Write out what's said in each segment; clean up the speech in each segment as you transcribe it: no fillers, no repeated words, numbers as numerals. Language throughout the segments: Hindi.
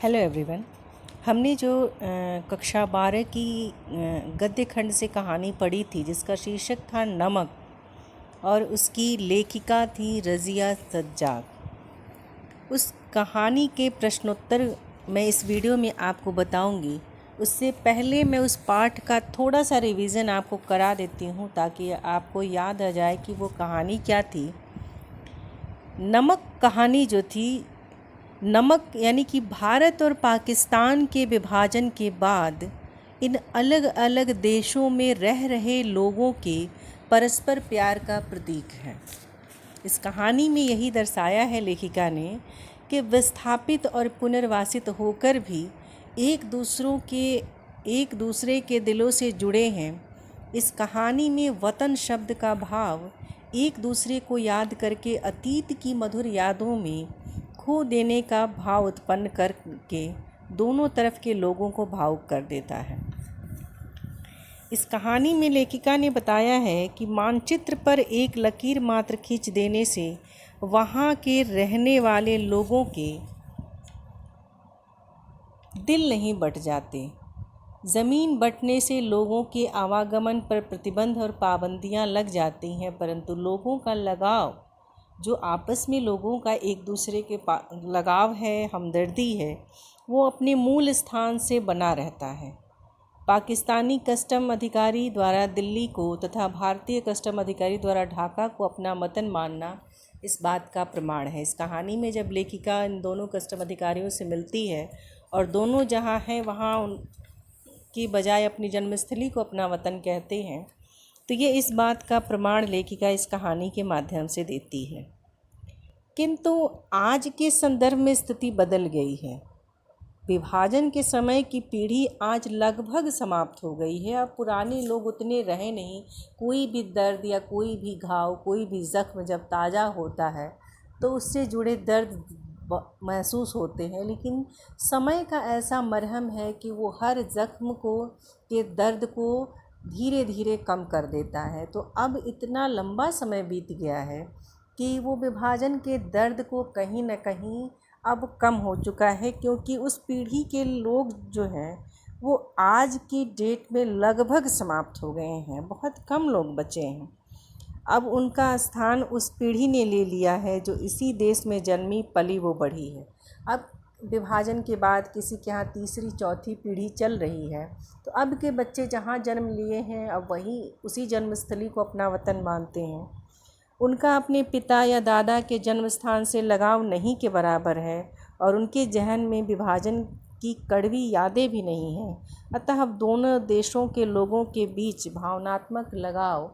Hello everyone. हमने जो कक्षा 12 की गद्य खंड से कहानी पढ़ी थी जिसका शीर्षक था नमक और उसकी लेखिका थी रज़िया सज्जाद। उस कहानी के प्रश्नोत्तर मैं इस वीडियो में आपको बताऊंगी। उससे पहले मैं उस पाठ का थोड़ा सा रिवीज़न आपको करा देती हूँ ताकि आपको याद आ जाए कि वो कहानी क्या थी। नमक कहानी जो थी, नमक यानी कि भारत और पाकिस्तान के विभाजन के बाद इन अलग अलग देशों में रह रहे लोगों के परस्पर प्यार का प्रतीक है। इस कहानी में यही दर्शाया है लेखिका ने कि विस्थापित और पुनर्वासित होकर भी एक दूसरे के दिलों से जुड़े हैं। इस कहानी में वतन शब्द का भाव एक दूसरे को याद करके अतीत की मधुर यादों में खो देने का भाव उत्पन्न करके दोनों तरफ के लोगों को भावुक कर देता है। इस कहानी में लेखिका ने बताया है कि मानचित्र पर एक लकीर मात्र खींच देने से वहाँ के रहने वाले लोगों के दिल नहीं बट जाते। ज़मीन बंटने से लोगों के आवागमन पर प्रतिबंध और पाबंदियां लग जाती हैं, परंतु लोगों का लगाव, जो आपस में लोगों का एक दूसरे के लगाव है, हमदर्दी है, वो अपने मूल स्थान से बना रहता है। पाकिस्तानी कस्टम अधिकारी द्वारा दिल्ली को तथा भारतीय कस्टम अधिकारी द्वारा ढाका को अपना वतन मानना इस बात का प्रमाण है। इस कहानी में जब लेखिका इन दोनों कस्टम अधिकारियों से मिलती है और दोनों जहाँ हैं वहाँ की बजाय अपनी जन्मस्थली को अपना वतन कहते हैं, तो ये इस बात का प्रमाण लेखिका इस कहानी के माध्यम से देती है। किंतु आज के संदर्भ में स्थिति बदल गई है। विभाजन के समय की पीढ़ी आज लगभग समाप्त हो गई है। अब पुराने लोग उतने रहे नहीं। कोई भी दर्द या कोई भी घाव, कोई भी ज़ख्म जब ताज़ा होता है तो उससे जुड़े दर्द महसूस होते हैं, लेकिन समय का ऐसा मरहम है कि वो हर ज़ख्म के दर्द को धीरे धीरे कम कर देता है। तो अब इतना लंबा समय बीत गया है कि वो विभाजन के दर्द को कहीं न कहीं अब कम हो चुका है, क्योंकि उस पीढ़ी के लोग जो हैं वो आज की डेट में लगभग समाप्त हो गए हैं। बहुत कम लोग बचे हैं। अब उनका स्थान उस पीढ़ी ने ले लिया है जो इसी देश में जन्मी पली वो बढ़ी है। अब विभाजन के बाद किसी के यहाँ तीसरी चौथी पीढ़ी चल रही है, तो अब के बच्चे जहाँ जन्म लिए हैं अब वहीं उसी जन्मस्थली को अपना वतन मानते हैं। उनका अपने पिता या दादा के जन्म स्थान से लगाव नहीं के बराबर है और उनके जहन में विभाजन की कड़वी यादें भी नहीं हैं। अतः अब दोनों देशों के लोगों के बीच भावनात्मक लगाव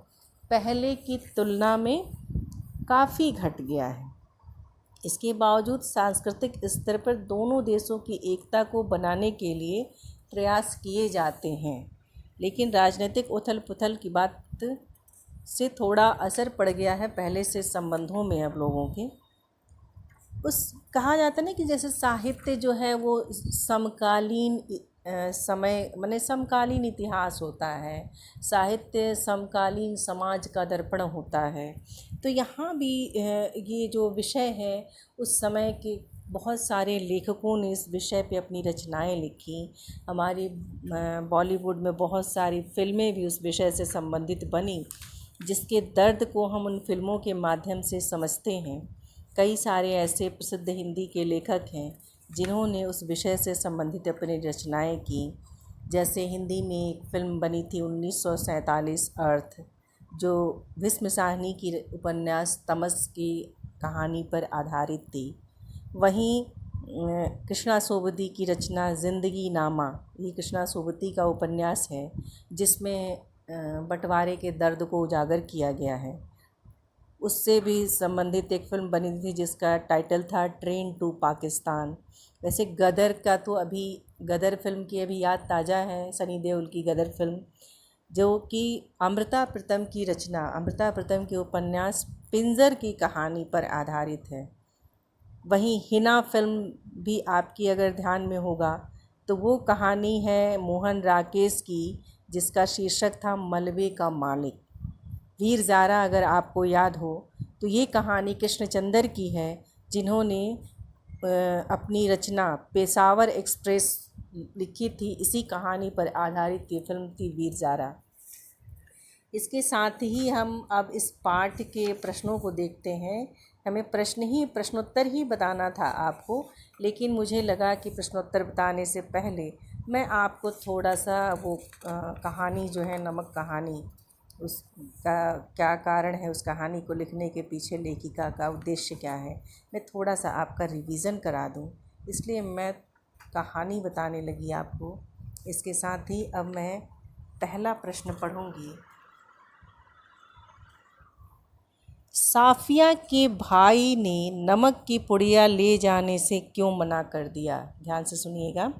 पहले की तुलना में काफ़ी घट गया है। इसके बावजूद सांस्कृतिक स्तर पर दोनों देशों की एकता को बनाने के लिए प्रयास किए जाते हैं, लेकिन राजनीतिक उथल पुथल की बात से थोड़ा असर पड़ गया है पहले से संबंधों में। अब लोगों के कहा जाता है ना कि जैसे साहित्य जो है वो समकालीन समय माने समकालीन इतिहास होता है, साहित्य समकालीन समाज का दर्पण होता है। तो यहाँ भी ये जो विषय है उस समय के बहुत सारे लेखकों ने इस विषय पे अपनी रचनाएं लिखी। हमारी बॉलीवुड में बहुत सारी फिल्में भी उस विषय से संबंधित बनी, जिसके दर्द को हम उन फिल्मों के माध्यम से समझते हैं। कई सारे ऐसे प्रसिद्ध हिंदी के लेखक हैं जिन्होंने उस विषय से संबंधित अपनी रचनाएं की। जैसे हिंदी में एक फिल्म बनी थी 1947 अर्थ, जो भीष्म साहनी की उपन्यास तमस की कहानी पर आधारित थी। वहीं कृष्णा सोबती की रचना ज़िंदगी नामा, ये कृष्णा सोबती का उपन्यास है जिसमें बंटवारे के दर्द को उजागर किया गया है। उससे भी संबंधित एक फ़िल्म बनी थी जिसका टाइटल था ट्रेन टू पाकिस्तान। वैसे गदर का तो अभी गदर फिल्म की अभी याद ताज़ा है, सनी देओल की गदर फिल्म, जो कि अमृता प्रीतम की रचना, अमृता प्रीतम के उपन्यास पिंजर की कहानी पर आधारित है। वहीं हिना फिल्म भी आपकी अगर ध्यान में होगा तो वो कहानी है मोहन राकेश की, जिसका शीर्षक था मलबे का मालिक। वीर ज़ारा अगर आपको याद हो तो ये कहानी कृष्णचंद्र की है, जिन्होंने अपनी रचना पेशावर एक्सप्रेस लिखी थी। इसी कहानी पर आधारित ये फिल्म थी वीर ज़ारा। इसके साथ ही हम अब इस पाठ के प्रश्नों को देखते हैं। हमें प्रश्नोत्तर ही बताना था आपको, लेकिन मुझे लगा कि प्रश्नोत्तर बताने से पहले मैं आपको थोड़ा सा वो कहानी जो है नमक कहानी, उसका क्या कारण है, उस कहानी को लिखने के पीछे लेखिका का उद्देश्य क्या है, मैं थोड़ा सा आपका रिवीज़न करा दूं, इसलिए मैं कहानी बताने लगी आपको। इसके साथ ही अब मैं पहला प्रश्न पढ़ूंगी। साफिया के भाई ने नमक की पुड़िया ले जाने से क्यों मना कर दिया? ध्यान से सुनिएगा।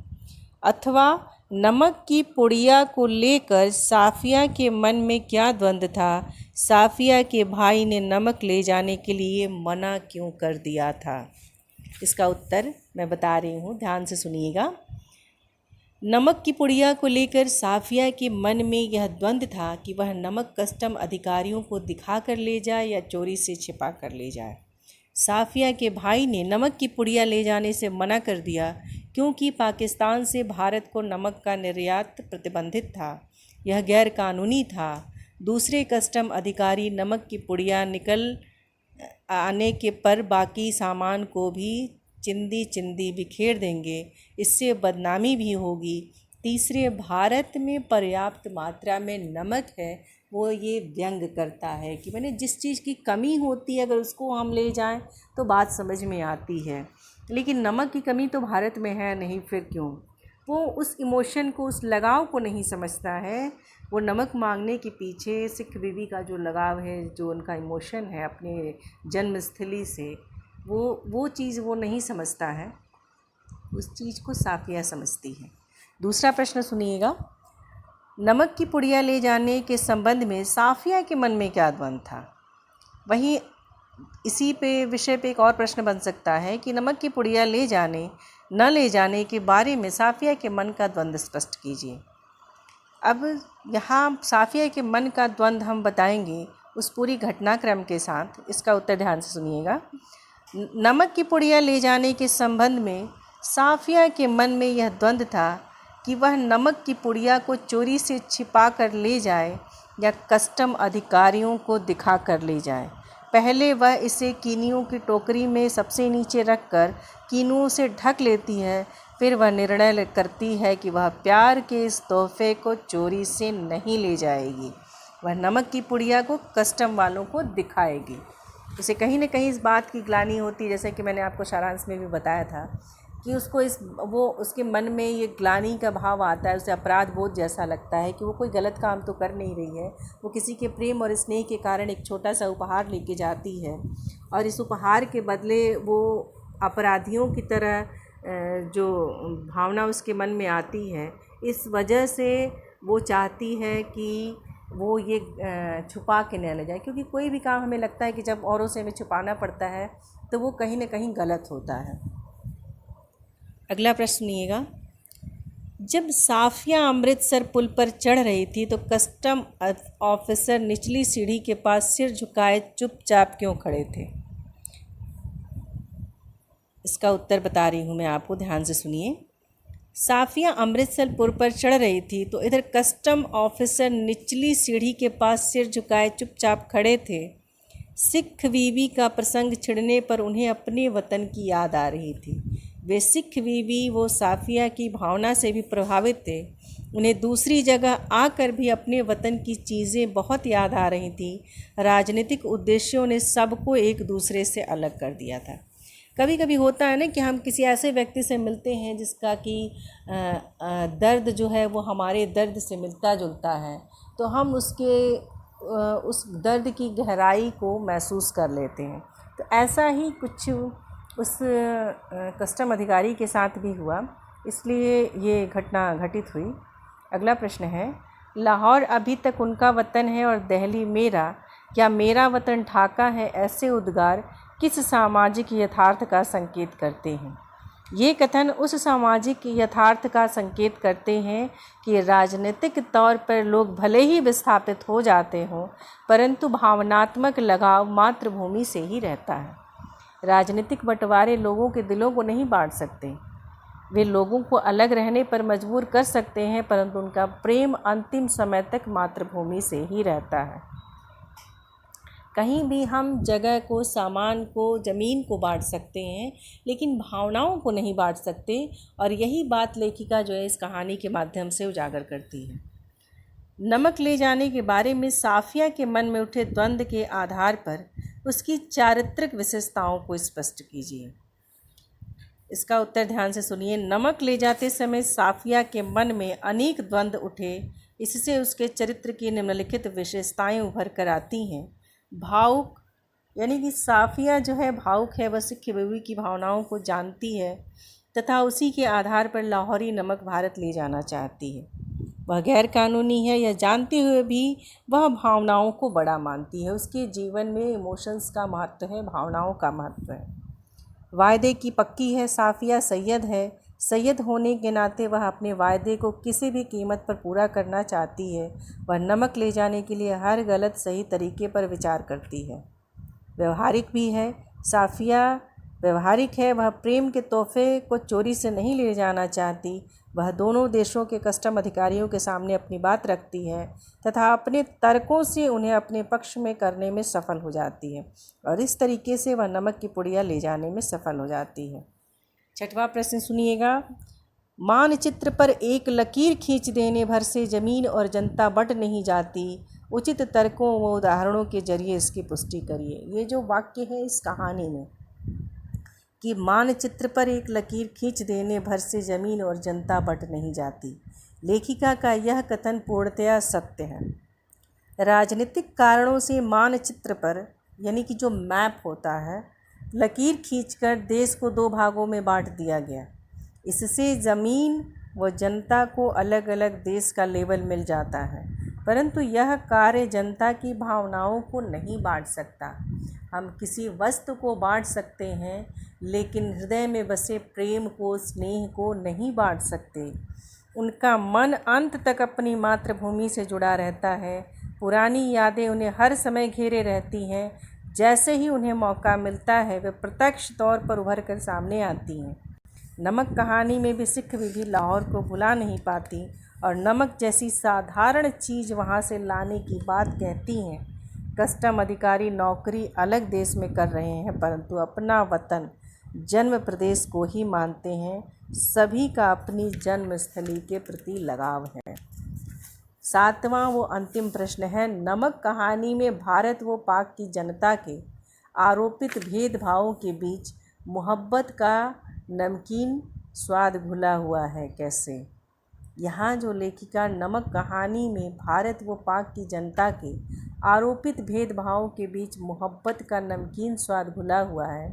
अथवा नमक की पुड़िया को लेकर साफिया के मन में क्या द्वंद्व था? साफिया के भाई ने नमक ले जाने के लिए मना क्यों कर दिया था? इसका उत्तर मैं बता रही हूँ, ध्यान से सुनिएगा। नमक की पुड़िया को लेकर साफिया के मन में यह द्वंद्व था कि वह नमक कस्टम अधिकारियों को दिखा कर ले जाए या चोरी से छिपा कर ले जाए। साफिया के भाई ने नमक की पुड़िया ले जाने से मना कर दिया क्योंकि पाकिस्तान से भारत को नमक का निर्यात प्रतिबंधित था। यह गैर कानूनी था। दूसरे कस्टम अधिकारी नमक की पुड़िया निकल आने के पर बाकी सामान को भी चिंदी चिंदी बिखेर देंगे, इससे बदनामी भी होगी। तीसरे, भारत में पर्याप्त मात्रा में नमक है, वो ये व्यंग करता है कि मैंने जिस चीज़ की कमी होती है अगर उसको हम ले जाएं तो बात समझ में आती है, लेकिन नमक की कमी तो भारत में है नहीं, फिर क्यों? वो उस इमोशन को, उस लगाव को नहीं समझता है। वो नमक मांगने के पीछे सिख बीवी का जो लगाव है, जो उनका इमोशन है अपने जन्मस्थली से, वो चीज़ वो नहीं समझता है, उस चीज़ को साफिया समझती है। दूसरा प्रश्न सुनिएगा। नमक की पुड़िया ले जाने के संबंध में साफिया के मन में क्या द्वंद्व था? वहीं इसी विषय पे एक और प्रश्न बन सकता है कि नमक की पुड़िया ले जाने न ले जाने के बारे में साफिया के मन का द्वंद्व स्पष्ट कीजिए। अब यहाँ साफिया के मन का द्वंद्व हम बताएंगे उस पूरी घटनाक्रम के साथ। इसका उत्तर ध्यान से सुनिएगा। नमक की पुड़िया ले जाने के संबंध में साफिया के मन में यह द्वंद्व था कि वह नमक की पुड़िया को चोरी से छिपा कर ले जाए या कस्टम अधिकारियों को दिखा कर ले जाए। पहले वह इसे कीनियों की टोकरी में सबसे नीचे रखकर कीनुओं से ढक लेती है, फिर वह निर्णय करती है कि वह प्यार के इस तोहफे को चोरी से नहीं ले जाएगी, वह नमक की पुड़िया को कस्टम वालों को दिखाएगी। उसे कहीं न कहीं इस बात की ग्लानि होती है, जैसे कि मैंने आपको सारांश में भी बताया था कि उसको उसके मन में ये ग्लानि का भाव आता है, उसे अपराध बोध जैसा लगता है कि वो कोई गलत काम तो कर नहीं रही है। वो किसी के प्रेम और स्नेह के कारण एक छोटा सा उपहार लेके जाती है और इस उपहार के बदले वो अपराधियों की तरह जो भावना उसके मन में आती है, इस वजह से वो चाहती है कि वो ये छुपा के न ले जाए, क्योंकि कोई भी काम हमें लगता है कि जब औरों से हमें छुपाना पड़ता है तो वो कहीं न कहीं गलत होता है। अगला प्रश्न सुनिएगा। जब साफिया अमृतसर पुल पर चढ़ रही थी तो कस्टम ऑफिसर निचली सीढ़ी के पास सिर झुकाए चुपचाप क्यों खड़े थे? इसका उत्तर बता रही हूँ मैं आपको, ध्यान से सुनिए। साफिया अमृतसर पुल पर चढ़ रही थी तो इधर कस्टम ऑफिसर निचली सीढ़ी के पास सिर झुकाए चुपचाप खड़े थे। सिख बीवी का प्रसंग छिड़ने पर उन्हें अपने वतन की याद आ रही थी। वे सिख बीवी वो साफिया की भावना से भी प्रभावित थे। उन्हें दूसरी जगह आकर भी अपने वतन की चीज़ें बहुत याद आ रही थी। राजनीतिक उद्देश्यों ने सबको एक दूसरे से अलग कर दिया था। कभी कभी होता है ना कि हम किसी ऐसे व्यक्ति से मिलते हैं जिसका कि दर्द जो है वो हमारे दर्द से मिलता जुलता है, तो हम उस दर्द की गहराई को महसूस कर लेते हैं। तो ऐसा ही कुछ उस कस्टम अधिकारी के साथ भी हुआ, इसलिए ये घटना घटित हुई। अगला प्रश्न है, लाहौर अभी तक उनका वतन है और दिल्ली मेरा, क्या मेरा वतन ढाका है, ऐसे उद्गार किस सामाजिक यथार्थ का संकेत करते हैं? ये कथन उस सामाजिक यथार्थ का संकेत करते हैं कि राजनीतिक तौर पर लोग भले ही विस्थापित हो जाते हों, परंतु भावनात्मक लगाव मातृभूमि से ही रहता है। राजनीतिक बंटवारे लोगों के दिलों को नहीं बांट सकते। वे लोगों को अलग रहने पर मजबूर कर सकते हैं, परंतु उनका प्रेम अंतिम समय तक मातृभूमि से ही रहता है। कहीं भी हम जगह को, सामान को, ज़मीन को बांट सकते हैं, लेकिन भावनाओं को नहीं बांट सकते। और यही बात लेखिका जो है इस कहानी के माध्यम से उजागर करती है। नमक ले जाने के बारे में साफिया के मन में उठे द्वंद्व के आधार पर उसकी चारित्रिक विशेषताओं को स्पष्ट कीजिए। इसका उत्तर ध्यान से सुनिए। नमक ले जाते समय साफिया के मन में अनेक द्वंद्व उठे, इससे उसके चरित्र की निम्नलिखित विशेषताएं उभर कर आती हैं। भावुक, यानी कि साफिया जो है भावुक है, वह सिख बीवी की भावनाओं को जानती है तथा उसी के आधार पर लाहौरी नमक भारत ले जाना चाहती है। वह गैर कानूनी है, यह जानते हुए भी वह भावनाओं को बड़ा मानती है। उसके जीवन में इमोशंस का महत्व है, भावनाओं का महत्व है। वायदे की पक्की है। साफिया सैयद है, सैयद होने के नाते वह अपने वायदे को किसी भी कीमत पर पूरा करना चाहती है। वह नमक ले जाने के लिए हर गलत सही तरीके पर विचार करती है। व्यवहारिक भी है। साफिया व्यवहारिक है, वह प्रेम के तोहफे को चोरी से नहीं ले जाना चाहती। वह दोनों देशों के कस्टम अधिकारियों के सामने अपनी बात रखती है तथा अपने तर्कों से उन्हें अपने पक्ष में करने में सफल हो जाती है, और इस तरीके से वह नमक की पुड़िया ले जाने में सफल हो जाती है। छठवां प्रश्न सुनिएगा। मानचित्र पर एक लकीर खींच देने भर से ज़मीन और जनता बट नहीं जाती। उचित तर्कों व उदाहरणों के जरिए इसकी पुष्टि करिए। ये जो वाक्य है इस कहानी में कि मानचित्र पर एक लकीर खींच देने भर से ज़मीन और जनता बट नहीं जाती, लेखिका का यह कथन पूर्णतया सत्य है। राजनीतिक कारणों से मानचित्र पर, यानी कि जो मैप होता है, लकीर खींचकर देश को दो भागों में बांट दिया गया। इससे ज़मीन व जनता को अलग अलग देश का लेबल मिल जाता है, परंतु यह कार्य जनता की भावनाओं को नहीं बांट सकता। हम किसी वस्तु को बांट सकते हैं, लेकिन हृदय में बसे प्रेम को, स्नेह को नहीं बांट सकते। उनका मन अंत तक अपनी मातृभूमि से जुड़ा रहता है। पुरानी यादें उन्हें हर समय घेरे रहती हैं। जैसे ही उन्हें मौका मिलता है वे प्रत्यक्ष तौर पर उभर कर सामने आती हैं। नमक कहानी में भी सिख बीवी लाहौर को भुला नहीं पाती और नमक जैसी साधारण चीज़ वहाँ से लाने की बात कहती हैं। कस्टम अधिकारी नौकरी अलग देश में कर रहे हैं, परंतु अपना वतन, जन्म प्रदेश को ही मानते हैं। सभी का अपनी जन्मस्थली के प्रति लगाव है। सातवां वो अंतिम प्रश्न है। नमक कहानी में भारत व पाक की जनता के आरोपित भेदभावों के बीच मोहब्बत का नमकीन स्वाद घुला हुआ है कैसे? यहाँ जो लेखिका नमक कहानी में भारत व पाक की जनता के आरोपित भेदभावों के बीच मोहब्बत का नमकीन स्वाद घुला हुआ है,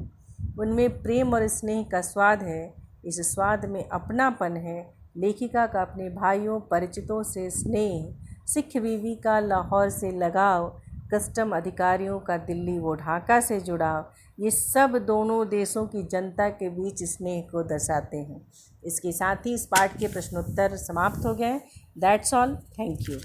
उनमें प्रेम और स्नेह का स्वाद है। इस स्वाद में अपनापन है। लेखिका का अपने भाइयों परिचितों से स्नेह, सिख बीवी का लाहौर से लगाव, कस्टम अधिकारियों का दिल्ली व ढाका से जुड़ाव, ये सब दोनों देशों की जनता के बीच स्नेह को दर्शाते हैं। इसके साथ ही इस पाठ के प्रश्नोत्तर समाप्त हो गए। That's all. Thank you.